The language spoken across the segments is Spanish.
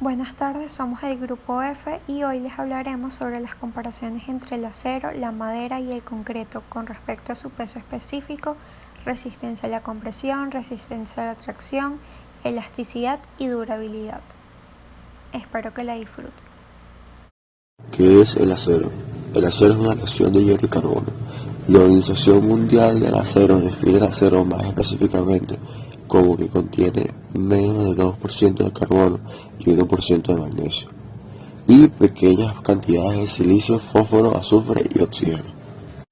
Buenas tardes, somos el Grupo F y hoy les hablaremos sobre las comparaciones entre el acero, la madera y el concreto con respecto a su peso específico, resistencia a la compresión, resistencia a la tracción, elasticidad y durabilidad. Espero que la disfruten. ¿Qué es el acero? El acero es una reacción de hierro y carbono. La Organización Mundial del Acero define el acero más específicamente como que contiene menos de 2% de carbono y 1% de magnesio, y pequeñas cantidades de silicio, fósforo, azufre y oxígeno.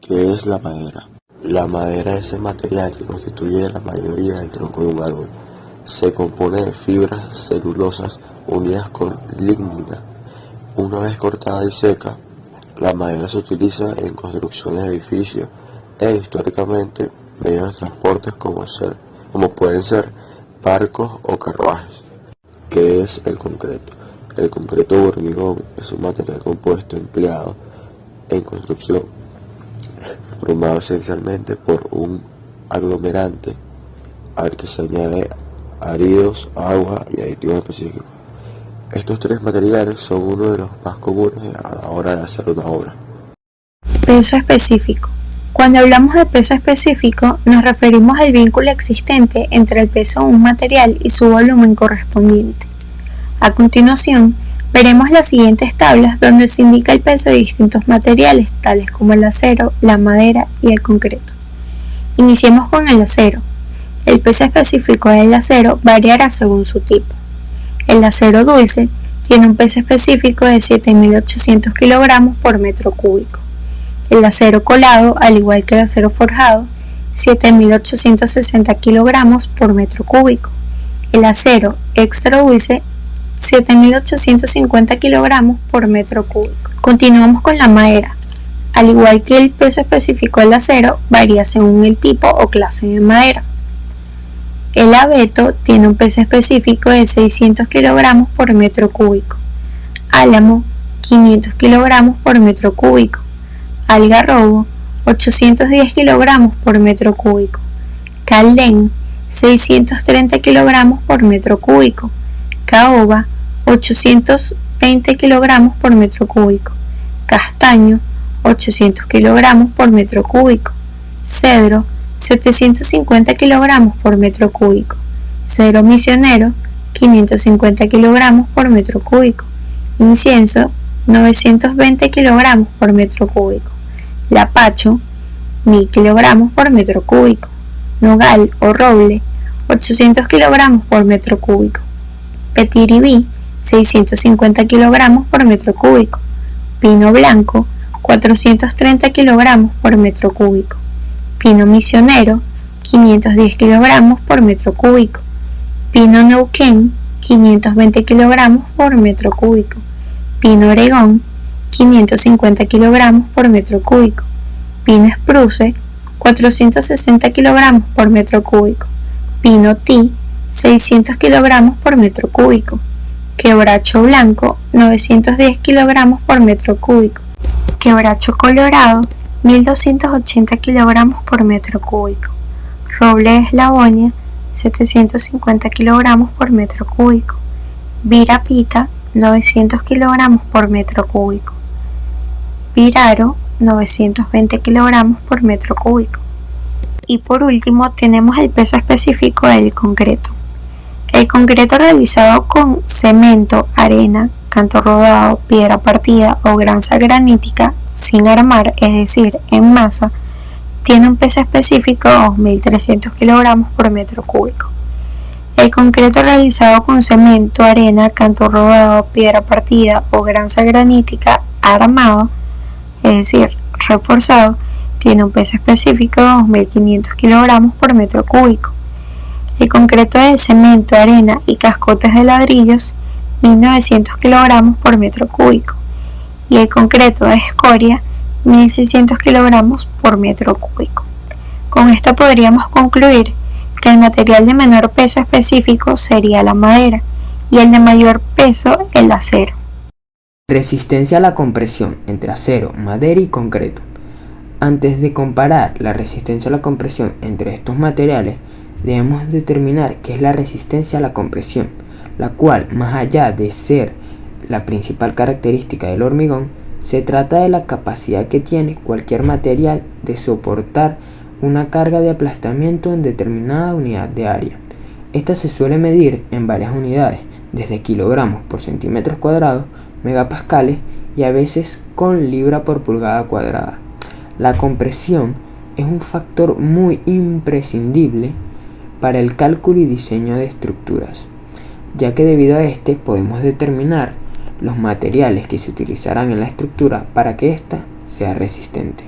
¿Qué es la madera? La madera es el material que constituye la mayoría del tronco de un árbol. Se compone de fibras celulosas unidas con lignina. Una vez cortada y seca, la madera se utiliza en construcciones de edificios e históricamente medios de transporte como pueden ser barcos o carruajes. ¿Qué es el concreto? El concreto o hormigón es un material compuesto empleado en construcción, formado esencialmente por un aglomerante al que se añade áridos, agua y aditivos específicos. Estos tres materiales son uno de los más comunes a la hora de hacer una obra. Peso específico. Cuando hablamos de peso específico, nos referimos al vínculo existente entre el peso de un material y su volumen correspondiente. A continuación, veremos las siguientes tablas donde se indica el peso de distintos materiales, tales como el acero, la madera y el concreto. Iniciemos con el acero. El peso específico del acero variará según su tipo. El acero dulce tiene un peso específico de 7.800 kg por metro cúbico. El acero colado, al igual que el acero forjado, 7.860 kg por metro cúbico. El acero extra dulce, 7.850 kg por metro cúbico. Continuamos con la madera. Al igual que el peso específico del acero, varía según el tipo o clase de madera. El abeto tiene un peso específico de 600 kg por metro cúbico. Álamo, 500 kg por metro cúbico. Algarrobo, 810 kg por metro cúbico. Caldén, 630 kg por metro cúbico. Caoba, 820 kg por metro cúbico. Castaño, 800 kg por metro cúbico. Cedro, 750 kg por metro cúbico. Cedro misionero, 550 kg por metro cúbico. Incienso, 920 kg por metro cúbico. Lapacho, 1000 kg por metro cúbico. Nogal o roble, 800 kg por metro cúbico. Petiribí, 650 kg por metro cúbico. Pino blanco, 430 kg por metro cúbico. Pino misionero, 510 kg por metro cúbico. Pino Neuquén, 520 kg por metro cúbico. Pino Oregón, 550 kg por metro cúbico. Pino Spruce, 460 kg por metro cúbico. Pino Ti, 600 kg por metro cúbico. Quebracho blanco, 910 kg por metro cúbico. Quebracho colorado, 1280 kg por metro cúbico. Roble de Eslavonia, 750 kg por metro cúbico. Virapita, 900 kg por metro cúbico. Viraro, 920 kg por metro cúbico. Y por último tenemos el peso específico del concreto. El concreto realizado con cemento, arena, canto rodado, piedra partida o granza granítica sin armar, es decir, en masa, tiene un peso específico de 2.300 kg por metro cúbico. El concreto realizado con cemento, arena, canto rodado, piedra partida o granza granítica armado, es decir, reforzado, tiene un peso específico de 2.500 kg por metro cúbico. El concreto de cemento, arena y cascotes de ladrillos, 1.900 kg por metro cúbico. Y el concreto de escoria, 1.600 kg por metro cúbico. Con esto podríamos concluir que el material de menor peso específico sería la madera y el de mayor peso el acero. Resistencia a la compresión entre acero, madera y concreto. Antes de comparar la resistencia a la compresión entre estos materiales, debemos determinar qué es la resistencia a la compresión. la cual, más allá de ser la principal característica del hormigón, se trata de la capacidad que tiene cualquier material de soportar una carga de aplastamiento en determinada unidad de área. Esta se suele medir en varias unidades, desde kilogramos por centímetros cuadrados, megapascales y a veces con libra por pulgada cuadrada. La compresión es un factor muy imprescindible para el cálculo y diseño de estructuras, ya que debido a este podemos determinar los materiales que se utilizarán en la estructura para que ésta sea resistente.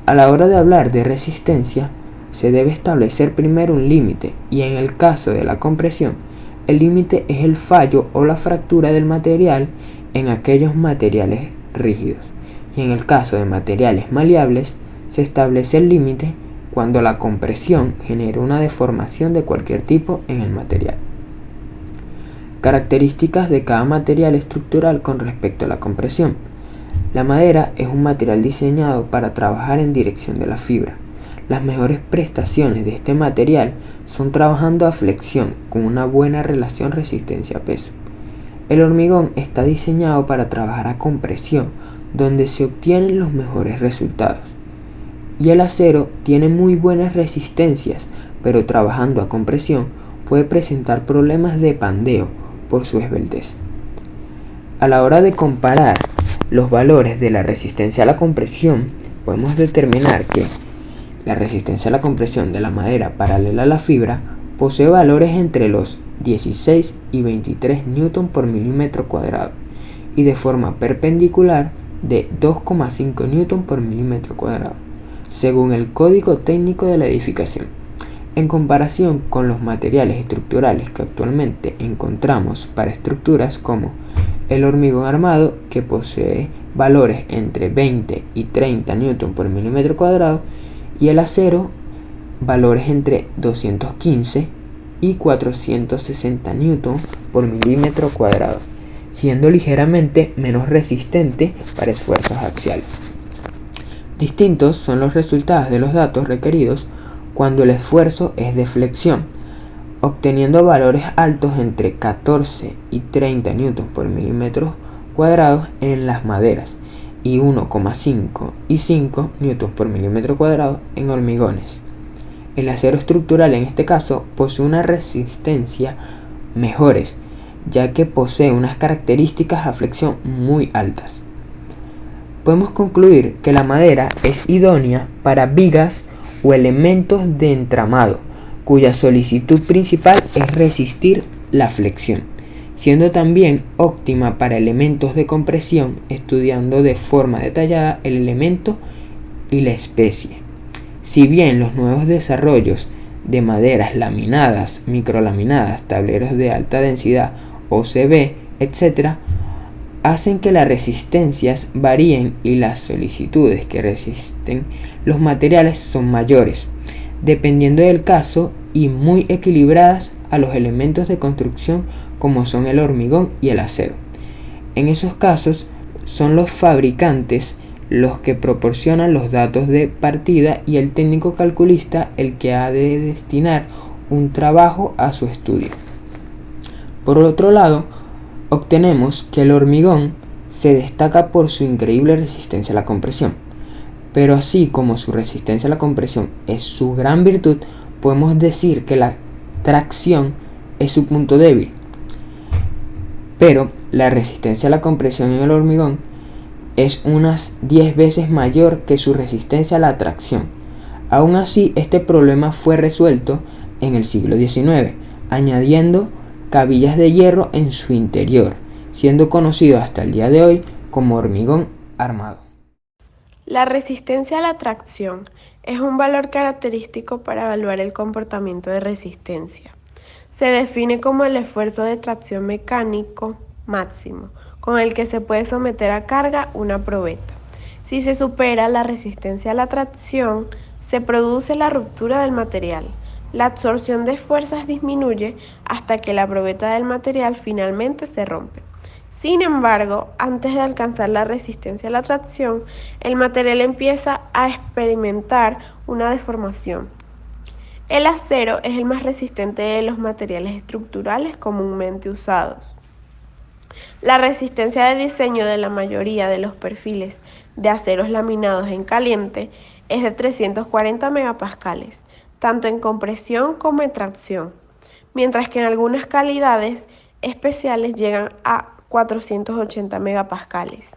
A la hora de hablar de resistencia, se debe establecer primero un límite, y en el caso de la compresión, el límite es el fallo o la fractura del material en aquellos materiales rígidos, y en el caso de materiales maleables, se establece el límite cuando la compresión genera una deformación de cualquier tipo en el material. Características de cada material estructural con respecto a la compresión. La madera es un material diseñado para trabajar en dirección de la fibra. Las mejores prestaciones de este material son trabajando a flexión con una buena relación resistencia-peso. El hormigón está diseñado para trabajar a compresión, donde se obtienen los mejores resultados. Y el acero tiene muy buenas resistencias, pero trabajando a compresión puede presentar problemas de pandeo por su esbeltez. A la hora de comparar los valores de la resistencia a la compresión, podemos determinar que la resistencia a la compresión de la madera paralela a la fibra posee valores entre los 16 y 23 Newton por milímetro cuadrado y de forma perpendicular de 2,5 Newton por milímetro cuadrado, según el Código Técnico de la Edificación. En comparación con los materiales estructurales que actualmente encontramos para estructuras como el hormigón armado, que posee valores entre 20 y 30 Newton por milímetro cuadrado, y el acero, valores entre 215 y 460 Newton por milímetro cuadrado, siendo ligeramente menos resistente para esfuerzos axiales. Distintos son los resultados de los datos requeridos cuando el esfuerzo es de flexión, obteniendo valores altos entre 14 y 30 Newton por milímetro cuadrado en las maderas y 1,5 y 5 Newton por milímetro cuadrado en hormigones. El acero estructural en este caso posee una resistencia mejores, ya que posee unas características a flexión muy altas. Podemos concluir que la madera es idónea para vigas o elementos de entramado, cuya solicitud principal es resistir la flexión, siendo también óptima para elementos de compresión, estudiando de forma detallada el elemento y la especie. Si bien los nuevos desarrollos de maderas laminadas, microlaminadas, tableros de alta densidad, OCB, etc., hacen que las resistencias varíen y las solicitudes que resisten los materiales son mayores, dependiendo del caso, y muy equilibradas a los elementos de construcción como son el hormigón y el acero. En esos casos son los fabricantes los que proporcionan los datos de partida y el técnico calculista el que ha de destinar un trabajo a su estudio. Por otro lado, obtenemos que el hormigón se destaca por su increíble resistencia a la compresión, pero así como su resistencia a la compresión es su gran virtud, podemos decir que la tracción es su punto débil. Pero la resistencia a la compresión en el hormigón es unas 10 veces mayor que su resistencia a la tracción. Aún así, este problema fue resuelto en el siglo XIX, añadiendo cabillas de hierro en su interior, siendo conocido hasta el día de hoy como hormigón armado. La resistencia a la tracción es un valor característico para evaluar el comportamiento de resistencia. Se define como el esfuerzo de tracción mecánico máximo con el que se puede someter a carga una probeta. Si se supera la resistencia a la tracción, se produce la ruptura del material. La absorción de fuerzas disminuye hasta que la probeta del material finalmente se rompe. Sin embargo, antes de alcanzar la resistencia a la tracción, el material empieza a experimentar una deformación. El acero es el más resistente de los materiales estructurales comúnmente usados. La resistencia de diseño de la mayoría de los perfiles de aceros laminados en caliente es de 340 megapascales, tanto en compresión como en tracción, mientras que en algunas calidades especiales llegan a 480 megapascales.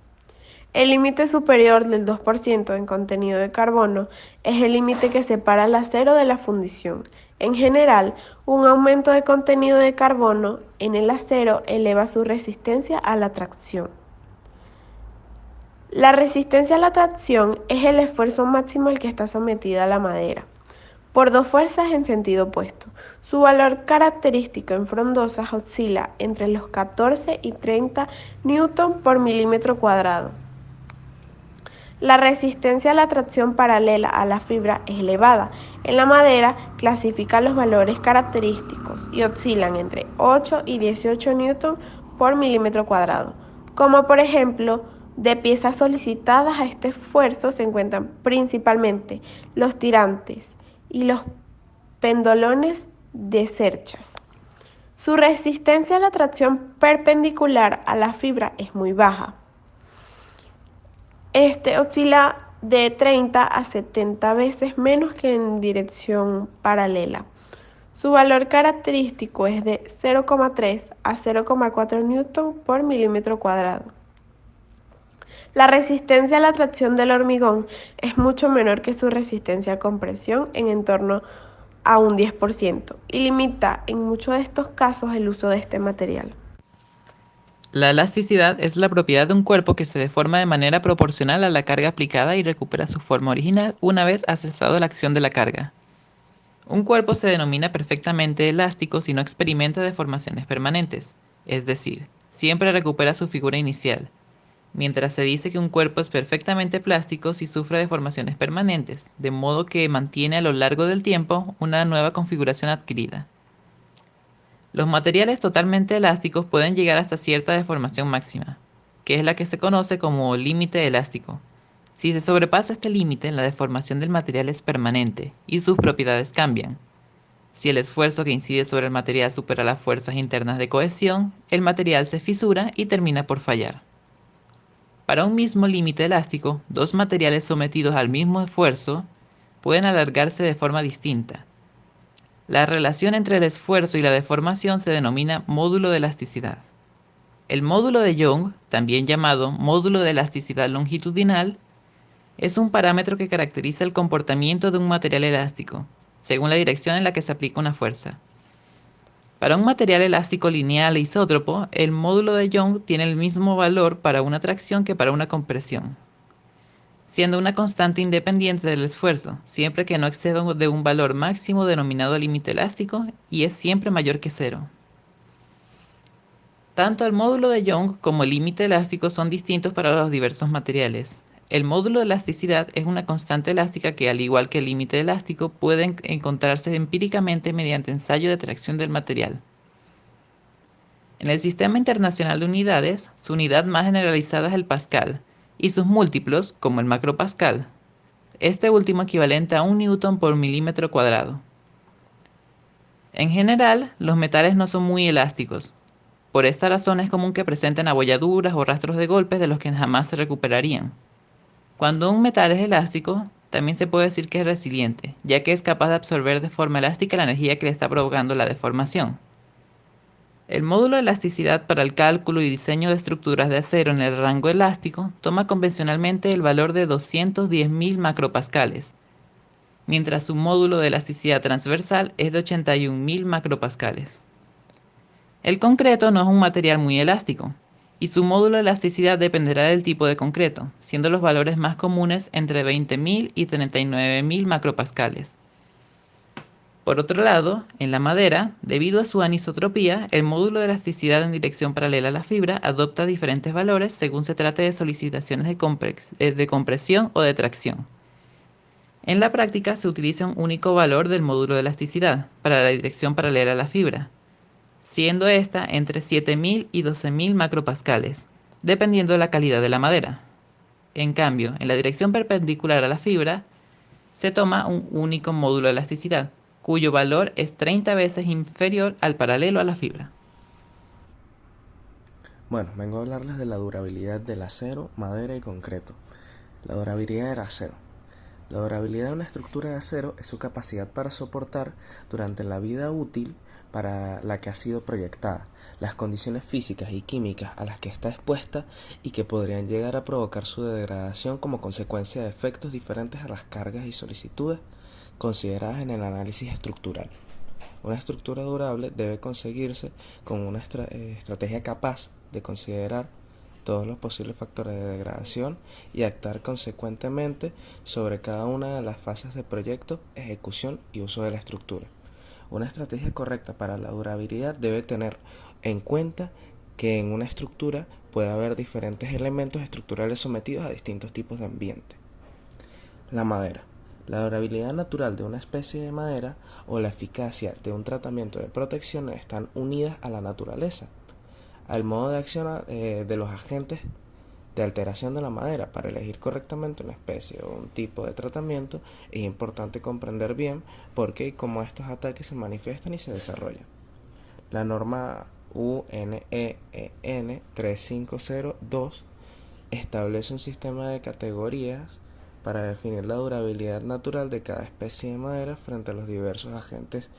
El límite superior del 2% en contenido de carbono es el límite que separa el acero de la fundición. En general, un aumento de contenido de carbono en el acero eleva su resistencia a la tracción. La resistencia a la tracción es el esfuerzo máximo al que está sometida la madera, por dos fuerzas en sentido opuesto. Su valor característico en frondosas oscila entre los 14 y 30 newton por milímetro cuadrado. La resistencia a la tracción paralela a la fibra es elevada. En la madera clasifica los valores característicos y oscilan entre 8 y 18 newton por milímetro cuadrado. Como por ejemplo, de piezas solicitadas a este esfuerzo se encuentran principalmente los tirantes y los pendolones de cerchas. Su resistencia a la tracción perpendicular a la fibra es muy baja. Oscila de 30 a 70 veces menos que en dirección paralela. Su valor característico es de 0,3 a 0,4 newton por milímetro cuadrado. La resistencia a la tracción del hormigón es mucho menor que su resistencia a compresión, en torno a un 10%, y limita en muchos de estos casos el uso de este material. La elasticidad es la propiedad de un cuerpo que se deforma de manera proporcional a la carga aplicada y recupera su forma original una vez ha cesado la acción de la carga. Un cuerpo se denomina perfectamente elástico si no experimenta deformaciones permanentes, es decir, siempre recupera su figura inicial, mientras se dice que un cuerpo es perfectamente plástico si sufre deformaciones permanentes, de modo que mantiene a lo largo del tiempo una nueva configuración adquirida. Los materiales totalmente elásticos pueden llegar hasta cierta deformación máxima, que es la que se conoce como límite elástico. Si se sobrepasa este límite, la deformación del material es permanente y sus propiedades cambian. Si el esfuerzo que incide sobre el material supera las fuerzas internas de cohesión, el material se fisura y termina por fallar. Para un mismo límite elástico, dos materiales sometidos al mismo esfuerzo pueden alargarse de forma distinta. La relación entre el esfuerzo y la deformación se denomina módulo de elasticidad. El módulo de Young, también llamado módulo de elasticidad longitudinal, es un parámetro que caracteriza el comportamiento de un material elástico, según la dirección en la que se aplica una fuerza. Para un material elástico lineal e isótropo, el módulo de Young tiene el mismo valor para una tracción que para una compresión, siendo una constante independiente del esfuerzo, siempre que no exceda de un valor máximo denominado límite elástico y es siempre mayor que 0. Tanto el módulo de Young como el límite elástico son distintos para los diversos materiales. El módulo de elasticidad es una constante elástica que, al igual que el límite elástico, puede encontrarse empíricamente mediante ensayo de tracción del material. En el Sistema Internacional de Unidades, su unidad más generalizada es el pascal, y sus múltiplos, como el macropascal, este último equivalente a 1 newton por milímetro cuadrado. En general, los metales no son muy elásticos. Por esta razón es común que presenten abolladuras o rastros de golpes de los que jamás se recuperarían. Cuando un metal es elástico, también se puede decir que es resiliente, ya que es capaz de absorber de forma elástica la energía que le está provocando la deformación. El módulo de elasticidad para el cálculo y diseño de estructuras de acero en el rango elástico toma convencionalmente el valor de 210.000 macropascales, mientras su módulo de elasticidad transversal es de 81.000 macropascales. El concreto no es un material muy elástico, y su módulo de elasticidad dependerá del tipo de concreto, siendo los valores más comunes entre 20.000 y 39.000 macropascales. Por otro lado, en la madera, debido a su anisotropía, el módulo de elasticidad en dirección paralela a la fibra adopta diferentes valores según se trate de solicitaciones de compresión o de tracción. En la práctica se utiliza un único valor del módulo de elasticidad para la dirección paralela a la fibra, siendo esta entre 7.000 y 12.000 macropascales, dependiendo de la calidad de la madera. En cambio, en la dirección perpendicular a la fibra, se toma un único módulo de elasticidad, cuyo valor es 30 veces inferior al paralelo a la fibra. Bueno, vengo a hablarles de la durabilidad del acero, madera y concreto. La durabilidad del acero. La durabilidad de una estructura de acero es su capacidad para soportar durante la vida útil para la que ha sido proyectada, las condiciones físicas y químicas a las que está expuesta y que podrían llegar a provocar su degradación como consecuencia de efectos diferentes a las cargas y solicitudes consideradas en el análisis estructural. Una estructura durable debe conseguirse con una estrategia capaz de considerar todos los posibles factores de degradación y actuar consecuentemente sobre cada una de las fases de proyecto, ejecución y uso de la estructura. Una estrategia correcta para la durabilidad debe tener en cuenta que en una estructura puede haber diferentes elementos estructurales sometidos a distintos tipos de ambiente. La madera. La durabilidad natural de una especie de madera o la eficacia de un tratamiento de protección están unidas a la naturaleza, al modo de acción de los agentes de alteración de la madera. Para elegir correctamente una especie o un tipo de tratamiento es importante comprender bien por qué y cómo estos ataques se manifiestan y se desarrollan. La norma UNEEN 3502 establece un sistema de categorías para definir la durabilidad natural de cada especie de madera frente a los diversos agentes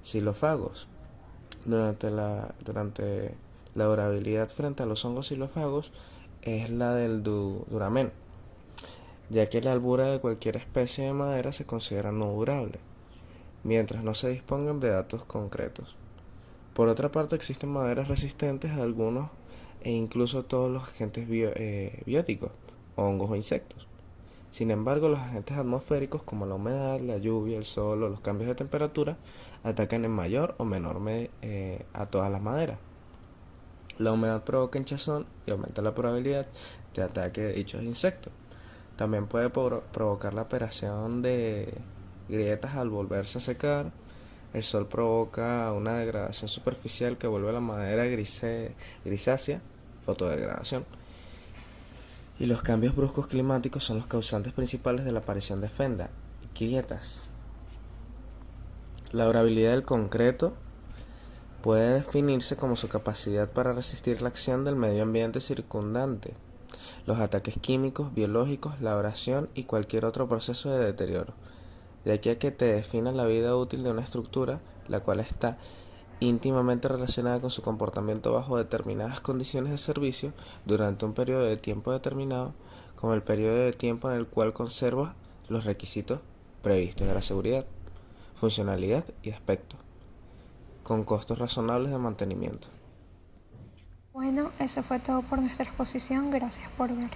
xilófagos. Durante la durabilidad frente a los hongos xilófagos es la del duramen, ya que la albura de cualquier especie de madera se considera no durable, mientras no se dispongan de datos concretos. Por otra parte, existen maderas resistentes a algunos e incluso todos los agentes bióticos, hongos o insectos. Sin embargo, los agentes atmosféricos como la humedad, la lluvia, el sol o los cambios de temperatura atacan en mayor o menor medida a todas las maderas. La humedad provoca hinchazón y aumenta la probabilidad de ataque de dichos insectos. También puede provocar la aparición de grietas al volverse a secar. El sol provoca una degradación superficial que vuelve la madera grisácea, fotodegradación. Y los cambios bruscos climáticos son los causantes principales de la aparición de fendas y grietas. La durabilidad del concreto puede definirse como su capacidad para resistir la acción del medio ambiente circundante, los ataques químicos, biológicos, la abrasión y cualquier otro proceso de deterioro. De aquí a que te defina la vida útil de una estructura, la cual está íntimamente relacionada con su comportamiento bajo determinadas condiciones de servicio durante un periodo de tiempo determinado, como el periodo de tiempo en el cual conserva los requisitos previstos de la seguridad, funcionalidad y aspecto, con costos razonables de mantenimiento. Bueno, eso fue todo por nuestra exposición. Gracias por ver.